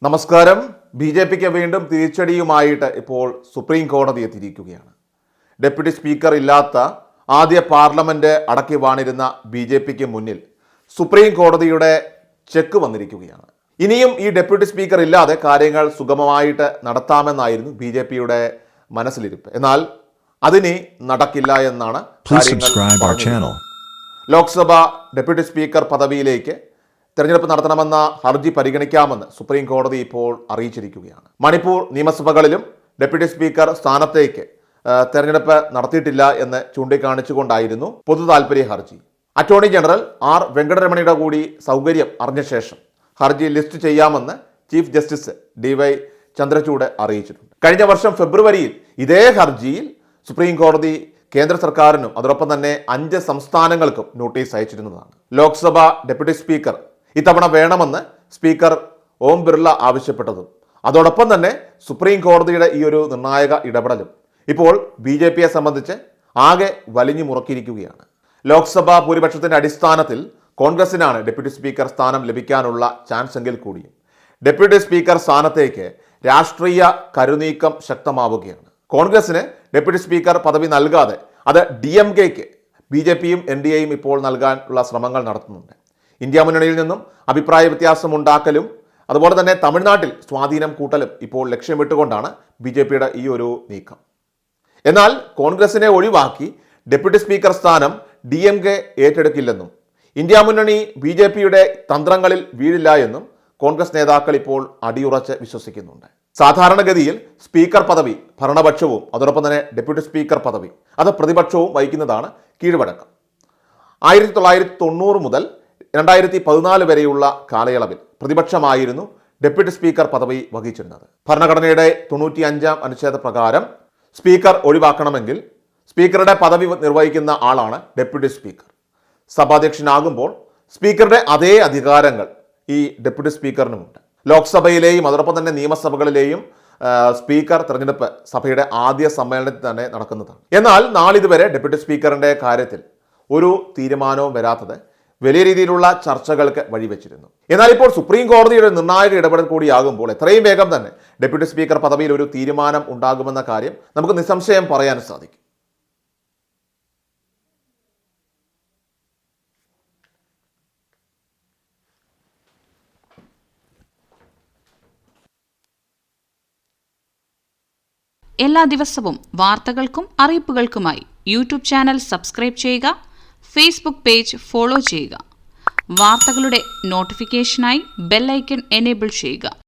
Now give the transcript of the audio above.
നമസ്കാരം. ബി.ജെ.പിക്ക് വീണ്ടും തിരിച്ചടിയുമായിട്ട് ഇപ്പോൾ സുപ്രീം കോടതി എത്തിയിരിക്കുകയാണ്. ഡെപ്യൂട്ടി സ്പീക്കർ ഇല്ലാത്ത ആദ്യ പാർലമെന്റ് അടക്കി വാണിരുന്ന ബി.ജെ.പിക്ക് മുന്നിൽ സുപ്രീം കോടതിയുടെ ചെക്ക് വന്നിരിക്കുകയാണ്. ഇനിയും ഈ ഡെപ്യൂട്ടി സ്പീക്കർ ഇല്ലാതെ കാര്യങ്ങൾ സുഗമമായിട്ട് നടത്താമെന്നായിരുന്നു ബി.ജെ.പിയുടെ മനസ്സിലിരിപ്പ്. എന്നാൽ അതിനി നടക്കില്ല എന്നാണ് കാര്യങ്ങൾ. ലോക്സഭ ഡെപ്യൂട്ടി സ്പീക്കർ പദവിയിലേക്ക് തെരഞ്ഞെടുപ്പ് നടത്തണമെന്ന ഹർജി പരിഗണിക്കാമെന്ന് സുപ്രീം കോടതി ഇപ്പോൾ അറിയിച്ചിരിക്കുകയാണ്. മണിപ്പൂർ നിയമസഭകളിലും ഡെപ്യൂട്ടി സ്പീക്കർ സ്ഥാനത്തേക്ക് തെരഞ്ഞെടുപ്പ് നടത്തിയിട്ടില്ല എന്ന് ചൂണ്ടിക്കാണിച്ചുകൊണ്ടായിരുന്നു പൊതു താൽപര്യ ഹർജി. അറ്റോർണി ജനറൽ ആർ വെങ്കടരമണിയുടെ കൂടി സൗകര്യം അറിഞ്ഞ ശേഷം ഹർജി ലിസ്റ്റ് ചെയ്യാമെന്ന് ചീഫ് ജസ്റ്റിസ് DY ചന്ദ്രചൂഡ് അറിയിച്ചിട്ടുണ്ട്. കഴിഞ്ഞ വർഷം ഫെബ്രുവരിയിൽ ഇതേ ഹർജിയിൽ സുപ്രീം കോടതി കേന്ദ്ര സർക്കാരിനും അതോടൊപ്പം തന്നെ 5 സംസ്ഥാനങ്ങൾക്കും നോട്ടീസ് അയച്ചിരുന്നതാണ്. ലോക്സഭ ഡെപ്യൂട്ടി സ്പീക്കർ ഇത്തവണ വേണമെന്ന് സ്പീക്കർ ഓം ബിർള ആവശ്യപ്പെട്ടതും അതോടൊപ്പം തന്നെ സുപ്രീം കോടതിയുടെ ഈ ഒരു നിർണായക ഇടപെടലും ഇപ്പോൾ ബി.ജെ.പിയെ സംബന്ധിച്ച് ആകെ വലിഞ്ഞു മുറുക്കിയിരിക്കുകയാണ്. ലോക്സഭാ ഭൂരിപക്ഷത്തിന്റെ അടിസ്ഥാനത്തിൽ കോൺഗ്രസിനാണ് ഡെപ്യൂട്ടി സ്പീക്കർ സ്ഥാനം ലഭിക്കാനുള്ള ചാൻസ് എങ്കിൽ കൂടിയും ഡെപ്യൂട്ടി സ്പീക്കർ സ്ഥാനത്തേക്ക് രാഷ്ട്രീയ കരുനീക്കം ശക്തമാവുകയാണ്. കോൺഗ്രസിന് ഡെപ്യൂട്ടി സ്പീക്കർ പദവി നൽകാതെ അത് DMKയ്ക്ക് ബി.ജെ.പിയും NDAയും ഇപ്പോൾ നൽകാനുള്ള ശ്രമങ്ങൾ നടത്തുന്നുണ്ട്. ഇന്ത്യ മുന്നണിയിൽ നിന്നും അഭിപ്രായ വ്യത്യാസം ഉണ്ടാക്കലും അതുപോലെ തന്നെ തമിഴ്നാട്ടിൽ സ്വാധീനം കൂട്ടലും ഇപ്പോൾ ലക്ഷ്യമിട്ടുകൊണ്ടാണ് ബി.ജെ.പിയുടെ ഈ ഒരു നീക്കം. എന്നാൽ കോൺഗ്രസിനെ ഒഴിവാക്കി ഡെപ്യൂട്ടി സ്പീക്കർ സ്ഥാനം DMK ഏറ്റെടുക്കില്ലെന്നും ഇന്ത്യ മുന്നണി ബി.ജെ.പിയുടെ തന്ത്രങ്ങളിൽ വീഴില്ല എന്നും കോൺഗ്രസ് നേതാക്കൾ ഇപ്പോൾ അടിയുറച്ച് വിശ്വസിക്കുന്നുണ്ട്. സാധാരണഗതിയിൽ സ്പീക്കർ പദവി ഭരണപക്ഷവും അതോടൊപ്പം തന്നെ ഡെപ്യൂട്ടി സ്പീക്കർ പദവി അത് പ്രതിപക്ഷവും വഹിക്കുന്നതാണ് കീഴ്വഴക്കം. 1990 മുതൽ 2014 വരെയുള്ള കാലയളവിൽ പ്രതിപക്ഷമായിരുന്നു ഡെപ്യൂട്ടി സ്പീക്കർ പദവി വഹിച്ചിരുന്നത്. ഭരണഘടനയുടെ 95-ാം അനുച്ഛേദ പ്രകാരം സ്പീക്കർ ഒഴിവാക്കണമെങ്കിൽ സ്പീക്കറുടെ പദവി നിർവഹിക്കുന്ന ആളാണ് ഡെപ്യൂട്ടി സ്പീക്കർ. സഭാധ്യക്ഷനാകുമ്പോൾ സ്പീക്കറുടെ അതേ അധികാരങ്ങൾ ഈ ഡെപ്യൂട്ടി സ്പീക്കറിനുമുണ്ട്. ലോക്സഭയിലെയും അതോടൊപ്പം തന്നെ നിയമസഭകളിലെയും സ്പീക്കർ തെരഞ്ഞെടുപ്പ് സഭയുടെ ആദ്യ സമ്മേളനത്തിൽ തന്നെ നടക്കുന്നതാണ്. എന്നാൽ നാളിതുവരെ ഡെപ്യൂട്ടി സ്പീക്കറിന്റെ കാര്യത്തിൽ ഒരു തീരുമാനവും വരാത്തത് വലിയ രീതിയിലുള്ള ചർച്ചകൾക്ക് വഴിവെച്ചിരുന്നു. എന്നാൽ ഇപ്പോൾ സുപ്രീം കോടതിയുടെ നിർണായക ഇടപെടൽ കൂടിയാകുമ്പോൾ എത്രയും വേഗം തന്നെ ഡെപ്യൂട്ടി സ്പീക്കർ പദവിയിൽ ഒരു തീരുമാനം ഉണ്ടാകുമെന്ന കാര്യം നമുക്ക് നിസ്സംശയം പറയാൻ സാധിക്കും. എല്ലാ ദിവസവും വാർത്തകൾക്കും അറിയിപ്പുകൾക്കുമായി യൂട്യൂബ് ചാനൽ സബ്സ്ക്രൈബ് ചെയ്യുക, ഫേസ്ബുക്ക് പേജ് ഫോളോ ചെയ്യുക. വാർത്തകളുടെ നോട്ടിഫിക്കേഷനായി ബെൽ ഐക്കൺ എനേബിൾ ചെയ്യുക.